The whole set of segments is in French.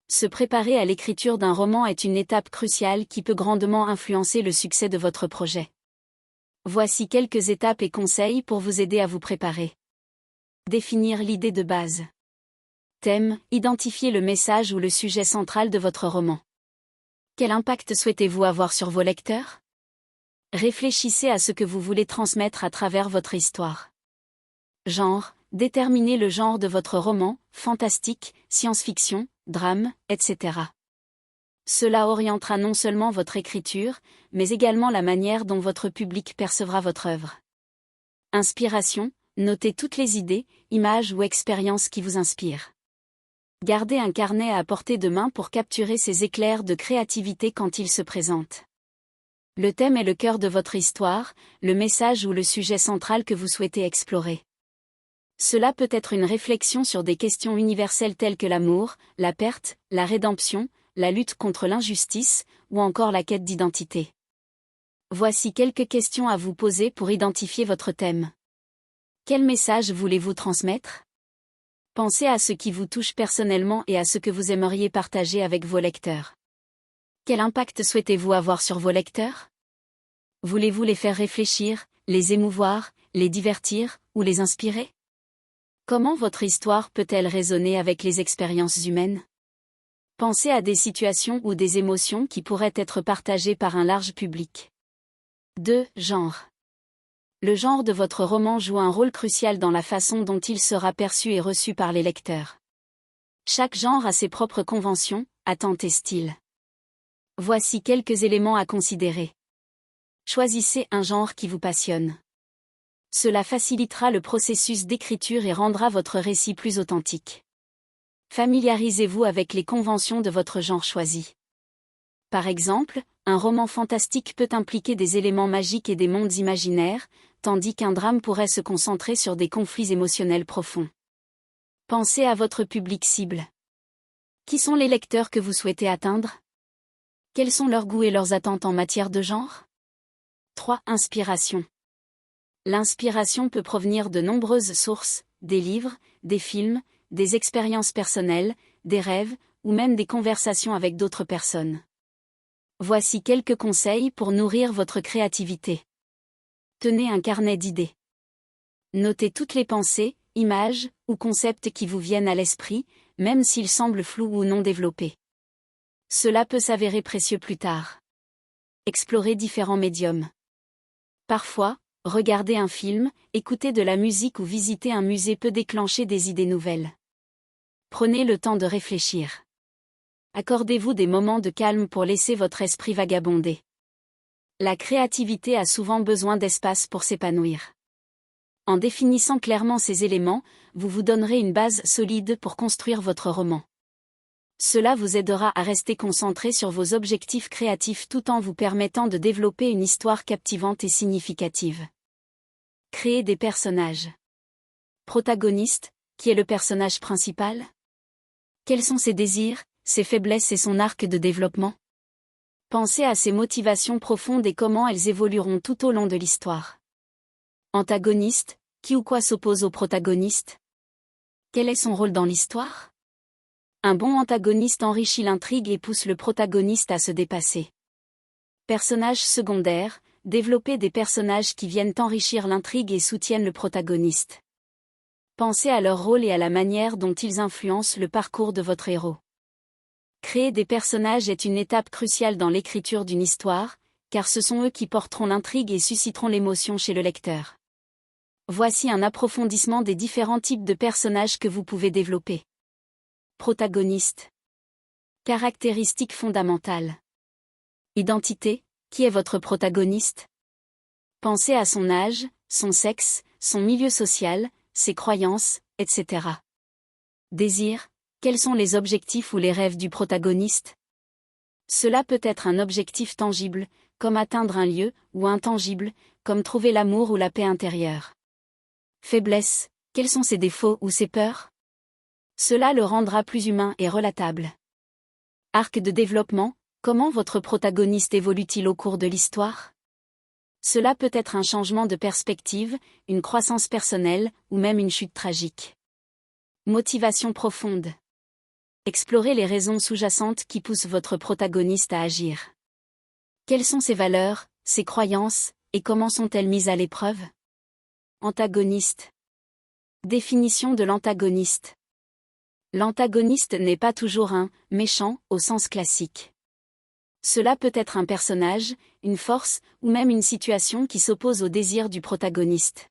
Se préparer à l'écriture d'un roman est une étape cruciale qui peut grandement influencer le succès de votre projet. Voici quelques étapes et conseils pour vous aider à vous préparer. Définir l'idée de base. Thème, identifiez le message ou le sujet central de votre roman. Quel impact souhaitez-vous avoir sur vos lecteurs? Réfléchissez à ce que vous voulez transmettre à travers votre histoire. Genre, déterminez le genre de votre roman, fantastique, science-fiction, drame, etc. Cela orientera non seulement votre écriture, mais également la manière dont votre public percevra votre œuvre. Inspiration, notez toutes les idées, images ou expériences qui vous inspirent. Gardez un carnet à portée de main pour capturer ces éclairs de créativité quand ils se présentent. Le thème est le cœur de votre histoire, le message ou le sujet central que vous souhaitez explorer. Cela peut être une réflexion sur des questions universelles telles que l'amour, la perte, la rédemption, la lutte contre l'injustice, ou encore la quête d'identité. Voici quelques questions à vous poser pour identifier votre thème. Quel message voulez-vous transmettre? Pensez à ce qui vous touche personnellement et à ce que vous aimeriez partager avec vos lecteurs. Quel impact souhaitez-vous avoir sur vos lecteurs? Voulez-vous les faire réfléchir, les émouvoir, les divertir, ou les inspirer? Comment votre histoire peut-elle résonner avec les expériences humaines? Pensez à des situations ou des émotions qui pourraient être partagées par un large public. 2. Genre. Le genre de votre roman joue un rôle crucial dans la façon dont il sera perçu et reçu par les lecteurs. Chaque genre a ses propres conventions, attentes et styles. Voici quelques éléments à considérer. Choisissez un genre qui vous passionne. Cela facilitera le processus d'écriture et rendra votre récit plus authentique. Familiarisez-vous avec les conventions de votre genre choisi. Par exemple, un roman fantastique peut impliquer des éléments magiques et des mondes imaginaires, tandis qu'un drame pourrait se concentrer sur des conflits émotionnels profonds. Pensez à votre public cible. Qui sont les lecteurs que vous souhaitez atteindre? Quels sont leurs goûts et leurs attentes en matière de genre? 3. Inspiration. L'inspiration peut provenir de nombreuses sources, des livres, des films, des expériences personnelles, des rêves, ou même des conversations avec d'autres personnes. Voici quelques conseils pour nourrir votre créativité. Tenez un carnet d'idées. Notez toutes les pensées, images, ou concepts qui vous viennent à l'esprit, même s'ils semblent flous ou non développés. Cela peut s'avérer précieux plus tard. Explorez différents médiums. Parfois, regarder un film, écouter de la musique ou visiter un musée peut déclencher des idées nouvelles. Prenez le temps de réfléchir. Accordez-vous des moments de calme pour laisser votre esprit vagabonder. La créativité a souvent besoin d'espace pour s'épanouir. En définissant clairement ces éléments, vous vous donnerez une base solide pour construire votre roman. Cela vous aidera à rester concentré sur vos objectifs créatifs tout en vous permettant de développer une histoire captivante et significative. Créer des personnages. Protagoniste, qui est le personnage principal? Quels sont ses désirs, ses faiblesses et son arc de développement? Pensez à ses motivations profondes et comment elles évolueront tout au long de l'histoire. Antagoniste, qui ou quoi s'oppose au protagoniste? Quel est son rôle dans l'histoire? Un bon antagoniste enrichit l'intrigue et pousse le protagoniste à se dépasser. Personnage secondaire, développez des personnages qui viennent enrichir l'intrigue et soutiennent le protagoniste. Pensez à leur rôle et à la manière dont ils influencent le parcours de votre héros. Créer des personnages est une étape cruciale dans l'écriture d'une histoire, car ce sont eux qui porteront l'intrigue et susciteront l'émotion chez le lecteur. Voici un approfondissement des différents types de personnages que vous pouvez développer. Protagoniste. Caractéristiques fondamentales. Identité, qui est votre protagoniste? Pensez à son âge, son sexe, son milieu social, ses croyances, etc. Désir, quels sont les objectifs ou les rêves du protagoniste? Cela peut être un objectif tangible, comme atteindre un lieu, ou intangible, comme trouver l'amour ou la paix intérieure. Faiblesse, quels sont ses défauts ou ses peurs? Cela le rendra plus humain et relatable. Arc de développement, comment votre protagoniste évolue-t-il au cours de l'histoire? Cela peut être un changement de perspective, une croissance personnelle, ou même une chute tragique. Motivation profonde. Explorez les raisons sous-jacentes qui poussent votre protagoniste à agir. Quelles sont ses valeurs, ses croyances, et comment sont-elles mises à l'épreuve? Antagoniste. Définition de l'antagoniste. L'antagoniste n'est pas toujours un « méchant » au sens classique. Cela peut être un personnage, une force, ou même une situation qui s'oppose au désir du protagoniste.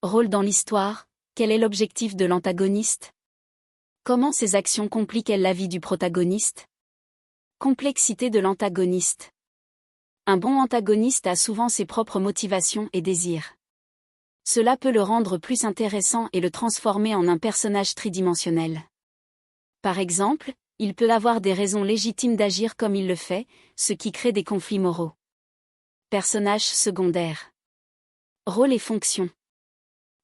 Rôle dans l'histoire, quel est l'objectif de l'antagoniste? Comment ses actions compliquent-elles la vie du protagoniste? Complexité de l'antagoniste. Un bon antagoniste a souvent ses propres motivations et désirs. Cela peut le rendre plus intéressant et le transformer en un personnage tridimensionnel. Par exemple, il peut avoir des raisons légitimes d'agir comme il le fait, ce qui crée des conflits moraux. Personnages secondaires. Rôle et fonction.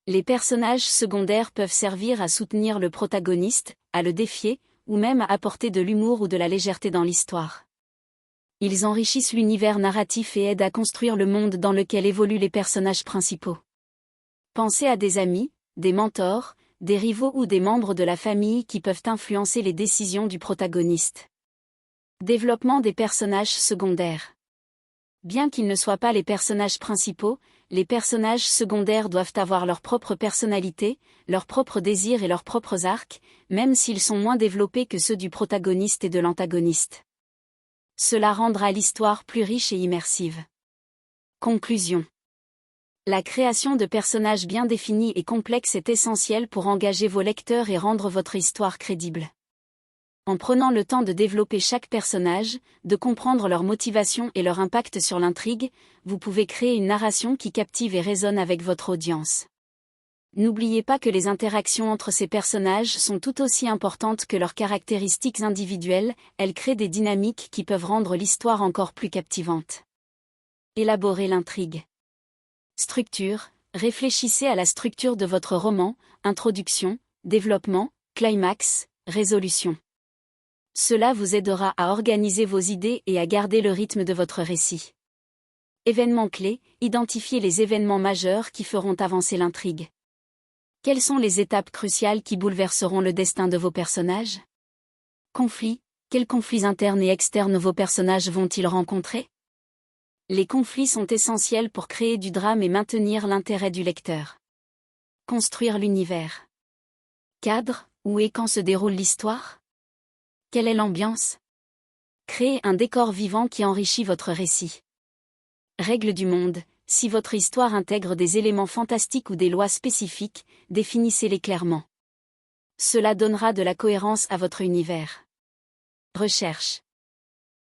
Les personnages secondaires peuvent servir à soutenir le protagoniste, à le défier, ou même à apporter de l'humour ou de la légèreté dans l'histoire. Ils enrichissent l'univers narratif et aident à construire le monde dans lequel évoluent les personnages principaux. Pensez à des amis, des mentors, des rivaux ou des membres de la famille qui peuvent influencer les décisions du protagoniste. Développement des personnages secondaires. Bien qu'ils ne soient pas les personnages principaux, les personnages secondaires doivent avoir leur propre personnalité, leurs propres désirs et leurs propres arcs, même s'ils sont moins développés que ceux du protagoniste et de l'antagoniste. Cela rendra l'histoire plus riche et immersive. Conclusion. La création de personnages bien définis et complexes est essentielle pour engager vos lecteurs et rendre votre histoire crédible. En prenant le temps de développer chaque personnage, de comprendre leurs motivations et leur impact sur l'intrigue, vous pouvez créer une narration qui captive et résonne avec votre audience. N'oubliez pas que les interactions entre ces personnages sont tout aussi importantes que leurs caractéristiques individuelles, elles créent des dynamiques qui peuvent rendre l'histoire encore plus captivante. Élaborez l'intrigue. Structure. Réfléchissez à la structure de votre roman, introduction, développement, climax, résolution. Cela vous aidera à organiser vos idées et à garder le rythme de votre récit. Événements clés. Identifiez les événements majeurs qui feront avancer l'intrigue. Quelles sont les étapes cruciales qui bouleverseront le destin de vos personnages? Conflits. Quels conflits internes et externes vos personnages vont-ils rencontrer? Les conflits sont essentiels pour créer du drame et maintenir l'intérêt du lecteur. Construire l'univers. Cadre. Où et quand se déroule l'histoire? Quelle est l'ambiance? Créez un décor vivant qui enrichit votre récit. Règles du monde. Si votre histoire intègre des éléments fantastiques ou des lois spécifiques, définissez-les clairement. Cela donnera de la cohérence à votre univers. Recherche.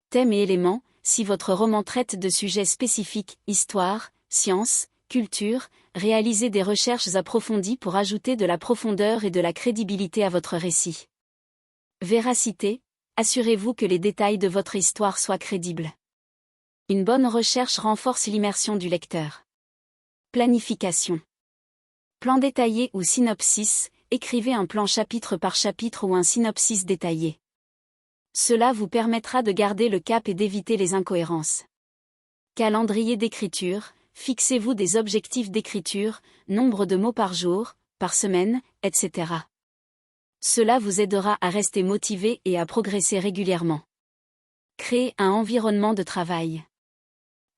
Thèmes et éléments. Si votre roman traite de sujets spécifiques, histoire, science, culture, réalisez des recherches approfondies pour ajouter de la profondeur et de la crédibilité à votre récit. Véracité. Assurez-vous que les détails de votre histoire soient crédibles. Une bonne recherche renforce l'immersion du lecteur. Planification. Plan détaillé ou synopsis. Écrivez un plan chapitre par chapitre ou un synopsis détaillé. Cela vous permettra de garder le cap et d'éviter les incohérences. Calendrier d'écriture. Fixez-vous des objectifs d'écriture, nombre de mots par jour, par semaine, etc. Cela vous aidera à rester motivé et à progresser régulièrement. Créez un environnement de travail.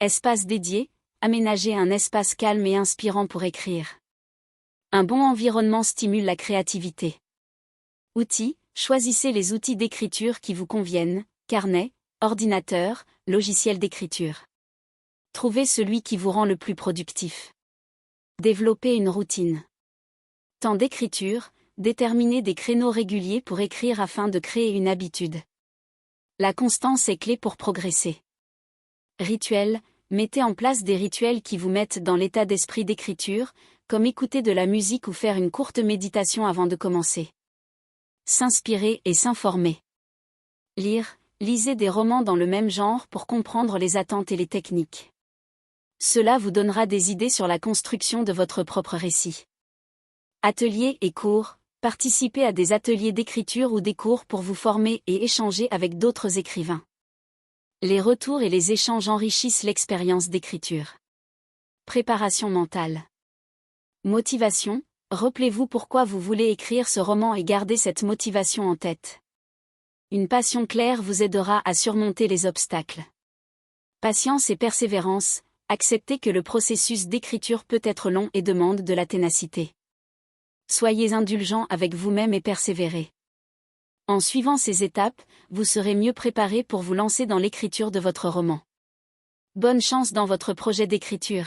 Espace dédié. Aménagez un espace calme et inspirant pour écrire. Un bon environnement stimule la créativité. Outils. Choisissez les outils d'écriture qui vous conviennent, carnet, ordinateur, logiciel d'écriture. Trouvez celui qui vous rend le plus productif. Développez une routine. Temps d'écriture. Déterminez des créneaux réguliers pour écrire afin de créer une habitude. La constance est clé pour progresser. Rituels. Mettez en place des rituels qui vous mettent dans l'état d'esprit d'écriture, comme écouter de la musique ou faire une courte méditation avant de commencer. S'inspirer et s'informer. Lire. Lisez des romans dans le même genre pour comprendre les attentes et les techniques. Cela vous donnera des idées sur la construction de votre propre récit. Ateliers et cours. Participez à des ateliers d'écriture ou des cours pour vous former et échanger avec d'autres écrivains. Les retours et les échanges enrichissent l'expérience d'écriture. Préparation mentale. Motivation. Rappelez-vous pourquoi vous voulez écrire ce roman et gardez cette motivation en tête. Une passion claire vous aidera à surmonter les obstacles. Patience et persévérance, acceptez que le processus d'écriture peut être long et demande de la ténacité. Soyez indulgent avec vous-même et persévérez. En suivant ces étapes, vous serez mieux préparé pour vous lancer dans l'écriture de votre roman. Bonne chance dans votre projet d'écriture.